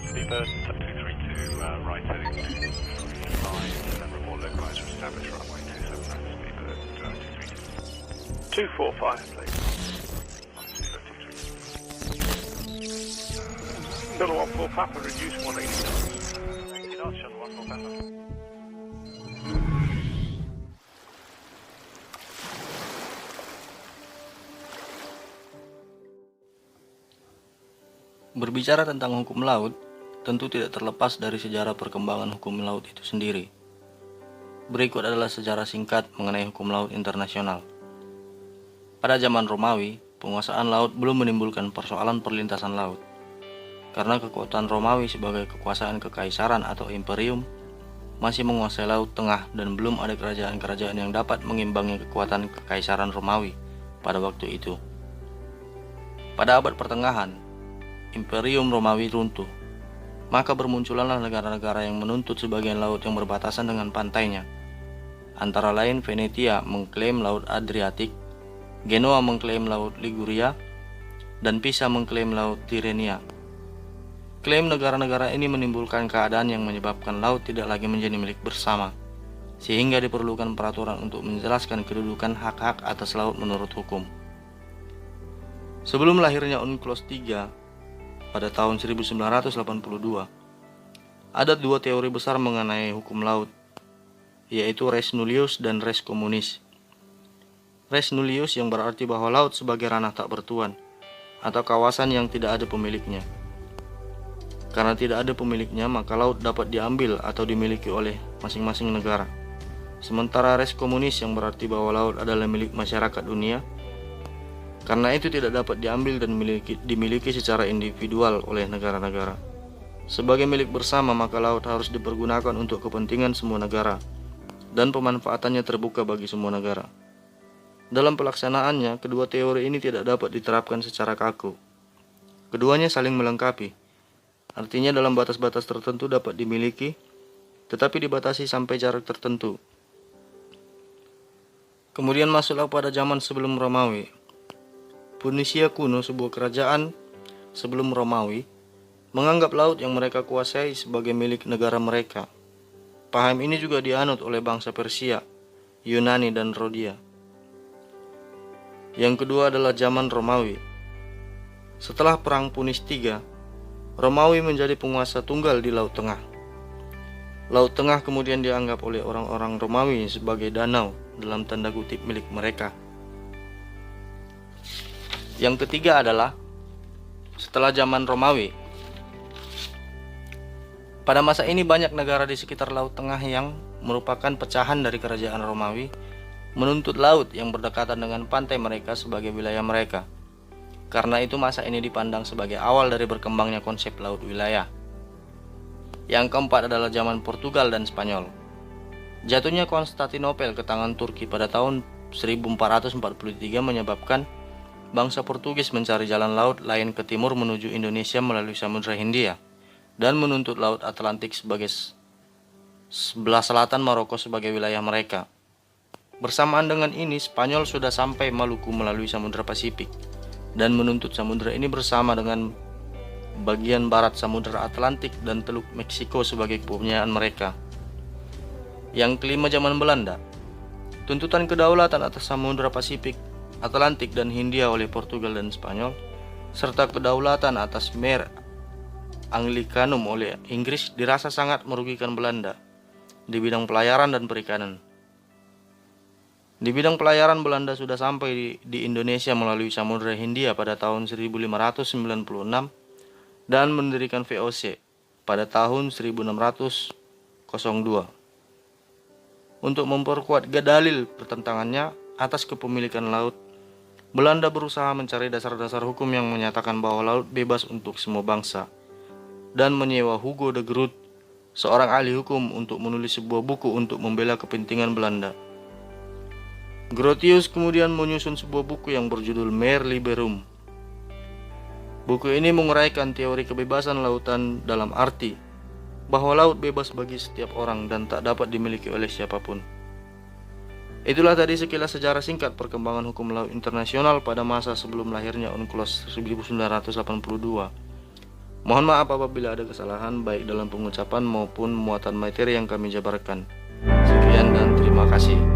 Speedbird 7232 right heading to 5 and report localizer established runway 27 Speedbird 232. 245, please. Shuttle 14 Papa, reduce 180 knots. 80 knots, shuttle 14 Papa. Berbicara tentang hukum laut, tentu tidak terlepas dari sejarah perkembangan hukum laut itu sendiri. Berikut adalah sejarah singkat mengenai hukum laut internasional. Pada zaman Romawi, penguasaan laut belum menimbulkan persoalan perlintasan laut. Karena kekuatan Romawi sebagai kekuasaan kekaisaran atau imperium masih menguasai Laut Tengah dan belum ada kerajaan-kerajaan yang dapat mengimbangi kekuatan kekaisaran Romawi pada waktu itu. Pada abad pertengahan, Imperium Romawi runtuh, maka bermunculanlah negara-negara yang menuntut sebagian laut yang berbatasan dengan pantainya. Antara lain Venetia mengklaim Laut Adriatik, Genoa mengklaim Laut Liguria, dan Pisa mengklaim Laut Tirrenia. Klaim negara-negara ini menimbulkan keadaan yang menyebabkan laut tidak lagi menjadi milik bersama, sehingga diperlukan peraturan untuk menjelaskan kedudukan hak-hak atas laut menurut hukum. Sebelum lahirnya UNCLOS III, pada tahun 1982, ada dua teori besar mengenai hukum laut, yaitu res nullius dan res communis. Res nullius yang berarti bahwa laut sebagai ranah tak bertuan, atau kawasan yang tidak ada pemiliknya. Karena tidak ada pemiliknya, maka laut dapat diambil atau dimiliki oleh masing-masing negara. Sementara res komunis yang berarti bahwa laut adalah milik masyarakat dunia, karena itu tidak dapat diambil dan dimiliki secara individual oleh negara-negara. Sebagai milik bersama, maka laut harus dipergunakan untuk kepentingan semua negara, dan pemanfaatannya terbuka bagi semua negara. Dalam pelaksanaannya, kedua teori ini tidak dapat diterapkan secara kaku. Keduanya saling melengkapi. Artinya dalam batas-batas tertentu dapat dimiliki, tetapi dibatasi sampai jarak tertentu. Kemudian masuklah pada zaman sebelum Romawi. Punisia kuno, sebuah kerajaan sebelum Romawi, menganggap laut yang mereka kuasai sebagai milik negara mereka. Paham ini juga dianut oleh bangsa Persia, Yunani, dan Rhodia. Yang kedua adalah zaman Romawi. Setelah Perang Punis III, Romawi menjadi penguasa tunggal di Laut Tengah. Laut Tengah kemudian dianggap oleh orang-orang Romawi sebagai danau dalam tanda kutip milik mereka. Yang ketiga adalah setelah zaman Romawi. Pada masa ini banyak negara di sekitar Laut Tengah yang merupakan pecahan dari kerajaan Romawi menuntut laut yang berdekatan dengan pantai mereka sebagai wilayah mereka. Karena itu masa ini dipandang sebagai awal dari berkembangnya konsep laut wilayah. Yang keempat adalah zaman Portugal dan Spanyol. Jatuhnya Konstantinopel ke tangan Turki pada tahun 1443 menyebabkan bangsa Portugis mencari jalan laut lain ke timur menuju Indonesia melalui Samudra Hindia dan menuntut Laut Atlantik sebagai sebelah selatan Maroko sebagai wilayah mereka. Bersamaan dengan ini, Spanyol sudah sampai Maluku melalui Samudra Pasifik dan menuntut samudra ini bersama dengan bagian barat Samudra Atlantik dan Teluk Meksiko sebagai kepunyaan mereka. Yang kelima, zaman Belanda. Tuntutan kedaulatan atas Samudra Pasifik, Atlantik, dan Hindia oleh Portugal dan Spanyol, serta kedaulatan atas Mare Anglicanum oleh Inggris dirasa sangat merugikan Belanda di bidang pelayaran dan perikanan. Di bidang pelayaran, Belanda sudah sampai di Indonesia melalui Samudra Hindia pada tahun 1596 dan mendirikan VOC pada tahun 1602. Untuk memperkuat dalil pertentangannya atas kepemilikan laut, Belanda berusaha mencari dasar-dasar hukum yang menyatakan bahwa laut bebas untuk semua bangsa dan menyewa Hugo de Groot, seorang ahli hukum, untuk menulis sebuah buku untuk membela kepentingan Belanda. Grotius kemudian menyusun sebuah buku yang berjudul Mare Liberum. Buku ini menguraikan teori kebebasan lautan dalam arti bahwa laut bebas bagi setiap orang dan tak dapat dimiliki oleh siapapun. Itulah tadi sekilas sejarah singkat perkembangan hukum laut internasional pada masa sebelum lahirnya UNCLOS 1982. Mohon maaf apabila ada kesalahan baik dalam pengucapan maupun muatan materi yang kami jabarkan. Sekian dan terima kasih.